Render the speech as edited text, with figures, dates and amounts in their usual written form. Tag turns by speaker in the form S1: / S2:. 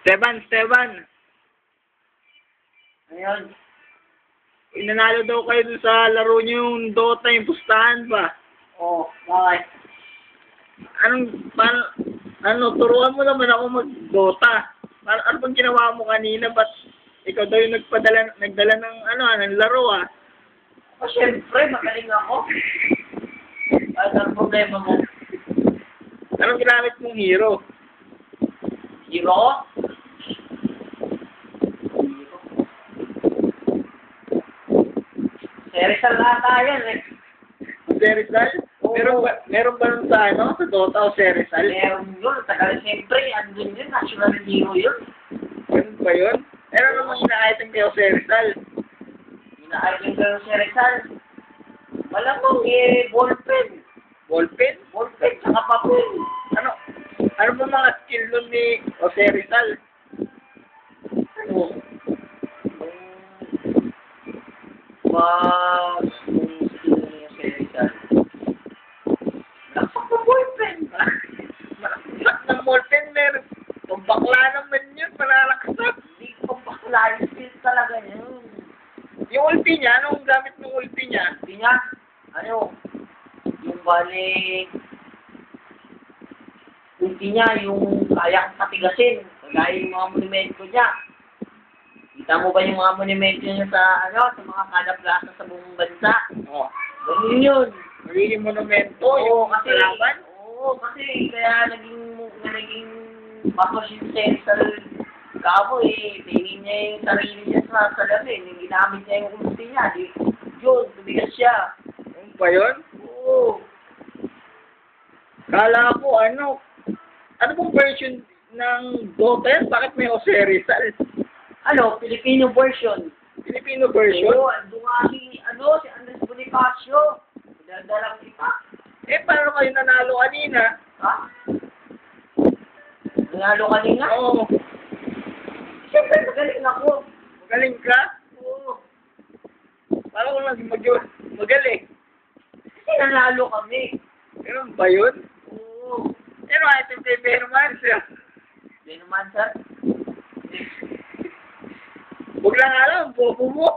S1: Esteban.
S2: Ayun.
S1: Inanalo daw kayo dun sa laro niyo yung Dota, yung pustahan ba?
S2: Oh, bakit?
S1: Turuan mo naman ako mag-Dota. Ano bang ginawa mo kanina? Ba't ikaw daw yung nagdala ng laro ah?
S2: O, syempre, magaling ako. Ano ang problema mo?
S1: Anong ginamit mong hero?
S2: Hero? Serizal ata yan eh.
S1: Serizal?
S2: Oo.
S1: Meron ba nun sa sa Dota o Serizal?
S2: Meron yun. Tagal siyempre, andun yun. National hero yun.
S1: Ganun ba yun? Meron namang ina-item kayo Serizal.
S2: Ina-item ka ng Serizal. Malamang ballpen.
S1: Ballpen?
S2: Ballpen, saka papel.
S1: Ano ba mga skill nun ni Serizal?
S2: Ano? Kung skill na yung Serizal. Laksak ng ballpen.
S1: Malaksak ng ballpen, meron. Pambakla naman yun, malalaksak.
S2: Hindi ko bakla yung skill talaga yun.
S1: Yung ulti niya, anong gamit ng ulti niya?
S2: Hindi niya, ano, yung balik, ulti niya, yung kaya kong patigasin, kagaya yung mga monumento niya. Kita mo ba yung mga monumento niya sa mga kalablasa sa buong bansa?
S1: Oo.
S2: Ganun yun.
S1: Magiging monumento,
S2: Oo,
S1: yung
S2: kasi,
S1: kalaban.
S2: kasi kaya naging batos yung Serizal Gabo tingin niya yung sarili niya sa salamin, yung ginamit niya yung ulti niya, yun, tumigas siya.
S1: Ano ba yun?
S2: Oo.
S1: Kala ko, ano bang version ng Dota yan? Bakit may Serizal?
S2: Filipino version.
S1: Filipino version?
S2: Oo, ando nga si Andres Bonifacio. Dadalang kita.
S1: Paano kayo nanalo kanina?
S2: Ha? Nanalo kanina?
S1: Oo.
S2: Siyempre, magaling ako.
S1: Magaling ka?
S2: Oo.
S1: Parang ko lang magaling.
S2: Kasi nanalo kami.
S1: Ganun ba yun?
S2: Oo.
S1: Pero item kay Venomancer.
S2: Hindi naman, sir.
S1: Huwag lang alam, bobo mo.